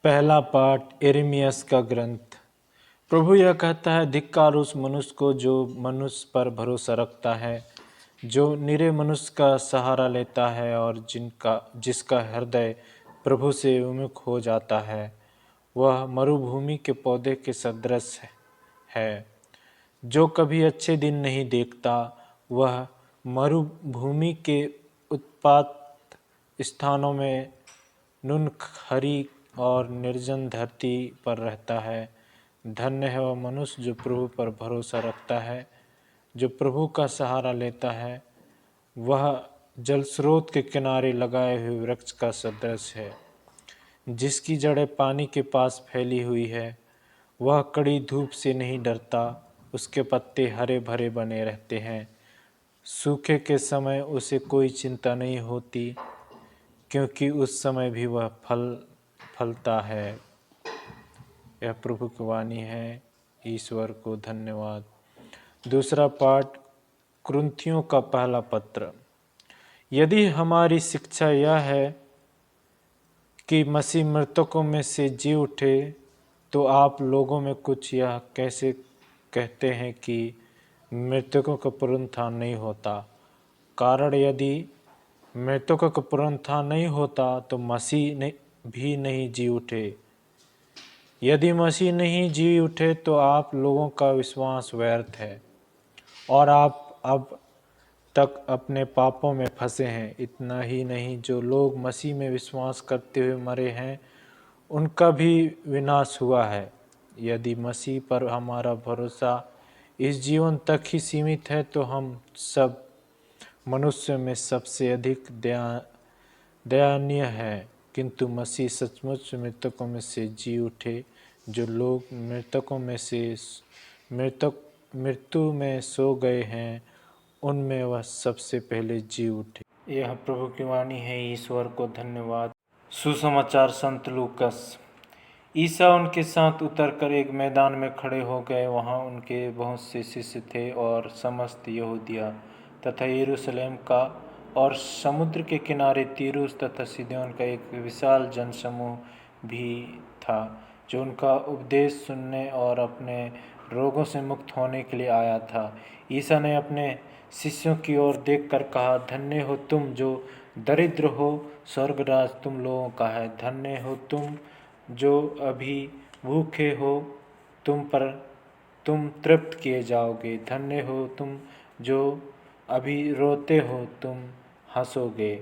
पहला पाठ यिर्मयाह का ग्रंथ। प्रभु यह कहता है, धिक्कार उस मनुष्य को जो मनुष्य पर भरोसा रखता है, जो निरे मनुष्य का सहारा लेता है और जिसका हृदय प्रभु से विमुख हो जाता है। वह मरुभूमि के पौधे के सदृश है, जो कभी अच्छे दिन नहीं देखता। वह मरुभूमि के उत्पात स्थानों में नूनखरी और निर्जन धरती पर रहता है। धन्य है वह मनुष्य जो प्रभु पर भरोसा रखता है, जो प्रभु का सहारा लेता है। वह जल स्रोत के किनारे लगाए हुए वृक्ष का सदृश है, जिसकी जड़ें पानी के पास फैली हुई है। वह कड़ी धूप से नहीं डरता, उसके पत्ते हरे भरे बने रहते हैं। सूखे के समय उसे कोई चिंता नहीं होती, क्योंकि उस समय भी वह फलता है। यह प्रभु की वाणी है। ईश्वर को धन्यवाद। दूसरा पाठ, कुरिन्थियों का पहला पत्र। यदि हमारी शिक्षा यह है कि मसीह मृतकों में से जी उठे, तो आप लोगों में कुछ यह कैसे कहते हैं कि मृतकों का पुनरुत्थान नहीं होता। कारण यदि मृतकों का पुनरुत्थान नहीं होता तो मसीह भी नहीं जी उठे। यदि मसीह नहीं जी उठे तो आप लोगों का विश्वास व्यर्थ है और आप अब तक अपने पापों में फंसे हैं। इतना ही नहीं, जो लोग मसीह में विश्वास करते हुए मरे हैं, उनका भी विनाश हुआ है। यदि मसीह पर हमारा भरोसा इस जीवन तक ही सीमित है, तो हम सब मनुष्यों में सबसे अधिक दयनीय है। किंतु मसीह सचमुच मृतकों में से जी उठे। जो लोग मृत्यु में सो गए हैं, उनमें वह सबसे पहले जी उठे। यह प्रभु की वाणी है। ईश्वर को धन्यवाद। सुसमाचार संत लूकस। ईसा उनके साथ उतरकर एक मैदान में खड़े हो गए। वहाँ उनके बहुत से शिष्य थे और समस्त यहूदिया तथा यरूशलेम का और समुद्र के किनारे तीरुस तथा सीदोन का एक विशाल जनसमूह भी था, जो उनका उपदेश सुनने और अपने रोगों से मुक्त होने के लिए आया था। ईसा ने अपने शिष्यों की ओर देखकर कहा, धन्य हो तुम जो दरिद्र हो, स्वर्गराज तुम लोगों का है। धन्य हो तुम जो अभी भूखे हो, तुम तृप्त किए जाओगे। धन्य हो तुम जो अभी रोते हो, तुम हंसोगे।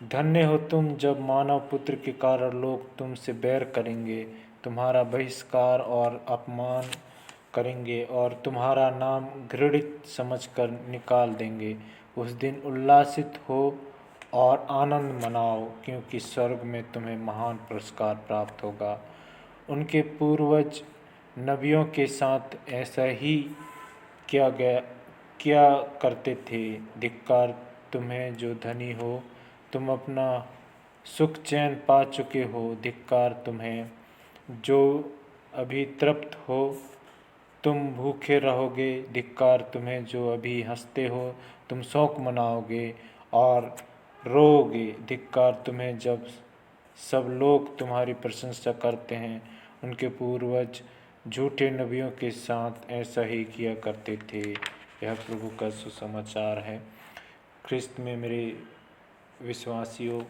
धन्य हो तुम जब मानव पुत्र के कारण लोग तुमसे बैर करेंगे, तुम्हारा बहिष्कार और अपमान करेंगे और तुम्हारा नाम घृणित समझकर निकाल देंगे। उस दिन उल्लासित हो और आनंद मनाओ, क्योंकि स्वर्ग में तुम्हें महान पुरस्कार प्राप्त होगा। उनके पूर्वज नबियों के साथ ऐसा ही किया करते थे। धिक्कार तुम्हें जो धनी हो, तुम अपना सुख चैन पा चुके हो। धिक्कार तुम्हें जो अभी तृप्त हो, तुम भूखे रहोगे। धिक्कार तुम्हें जो अभी हंसते हो, तुम शोक मनाओगे और रोओगे। धिक्कार तुम्हें जब सब लोग तुम्हारी प्रशंसा करते हैं। उनके पूर्वज झूठे नबियों के साथ ऐसा ही किया करते थे। यह प्रभु का सुसमाचार है। ख्रिस्त में मेरे विश्वासियों,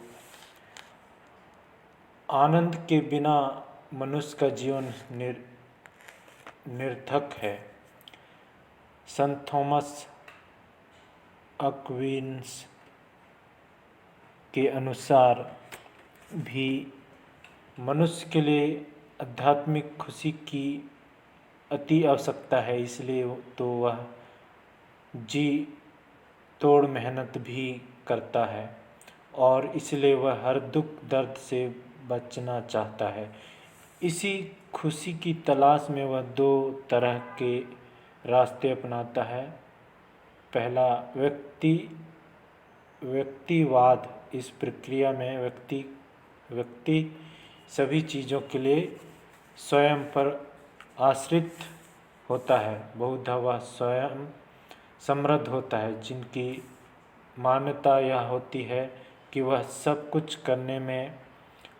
आनंद के बिना मनुष्य का जीवन निरर्थक है। संत थॉमस अक्विन्स के अनुसार भी मनुष्य के लिए आध्यात्मिक खुशी की अति आवश्यकता है। इसलिए तो वह जी तोड़ मेहनत भी करता है और इसलिए वह हर दुख दर्द से बचना चाहता है। इसी खुशी की तलाश में वह दो तरह के रास्ते अपनाता है। पहला, व्यक्तिवाद। इस प्रक्रिया में व्यक्ति सभी चीज़ों के लिए स्वयं पर आश्रित होता है। बहुधा वह स्वयं समृद्ध होता है, जिनकी मान्यता यह होती है कि वह सब कुछ करने में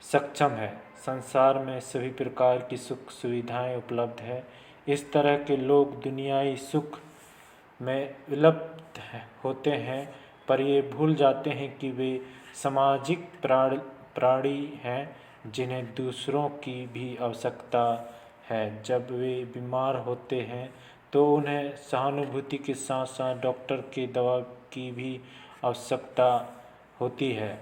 सक्षम है। संसार में सभी प्रकार की सुख सुविधाएं उपलब्ध है। इस तरह के लोग दुनियाई सुख में विलुप्त होते हैं, पर ये भूल जाते हैं कि वे सामाजिक प्राणी हैं जिन्हें दूसरों की भी आवश्यकता है। जब वे बीमार होते हैं तो उन्हें सहानुभूति के साथ साथ डॉक्टर के दवा की भी आवश्यकता होती है।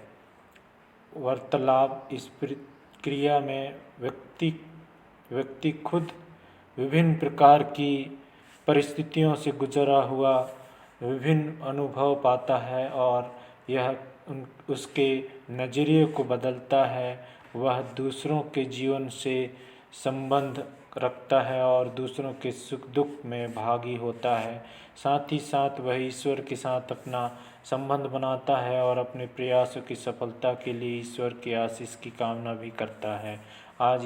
वार्तालाप इस प्रक्रिया में व्यक्ति खुद विभिन्न प्रकार की परिस्थितियों से गुजरा हुआ विभिन्न अनुभव पाता है और यह उसके नज़रिए को बदलता है। वह दूसरों के जीवन से संबंध रखता है और दूसरों के सुख दुख में भागी होता है। साथ ही साथ वह ईश्वर के साथ अपना संबंध बनाता है और अपने प्रयासों की सफलता के लिए ईश्वर के आशीष की कामना भी करता है। आज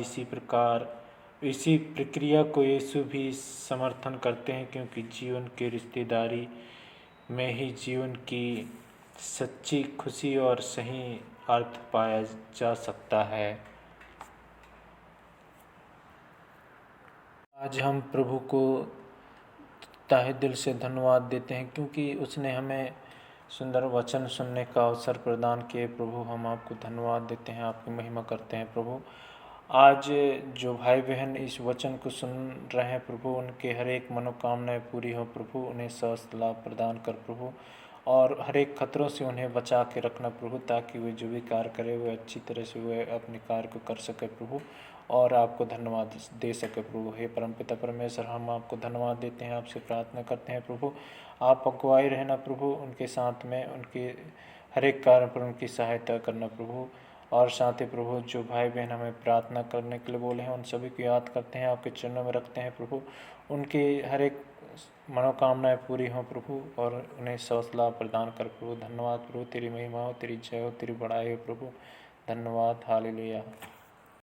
इसी प्रक्रिया को यीशु भी समर्थन करते हैं, क्योंकि जीवन के रिश्तेदारी में ही जीवन की सच्ची खुशी और सही अर्थ पाया जा सकता है। आज हम प्रभु को तहे दिल से धन्यवाद देते हैं, क्योंकि उसने हमें सुंदर वचन सुनने का अवसर प्रदान किए। प्रभु, हम आपको धन्यवाद देते हैं, आपकी महिमा करते हैं। प्रभु, आज जो भाई बहन इस वचन को सुन रहे हैं प्रभु, उनके हर एक मनोकामनाएं पूरी हो प्रभु। उन्हें स्वस्थ लाभ प्रदान कर प्रभु, और हर एक खतरों से उन्हें बचा के रखना प्रभु, ताकि वे जो भी कार्य करे वे अच्छी तरह से वे अपने कार्य को कर सके प्रभु, और आपको धन्यवाद दे सके प्रभु। हे परमपिता परमेश्वर, हम आपको धन्यवाद देते हैं, आपसे प्रार्थना करते हैं प्रभु, आप अगुवाई रहना प्रभु उनके साथ में, उनके हर एक कार्य पर उनकी सहायता करना प्रभु। और साथ ही प्रभु, जो भाई बहन हमें प्रार्थना करने के लिए बोले हैं, उन सभी को याद करते हैं, आपके चरणों में रखते हैं प्रभु। उनकी हर एक मनोकामनाएं पूरी हों प्रभु, और उन्हें स्वस्थ लाभ प्रदान कर प्रभु। धन्यवाद प्रभु, तेरी महिमा हो, तेरी जय हो, तेरी बड़ाई हो प्रभु। धन्यवाद। हालेलुया।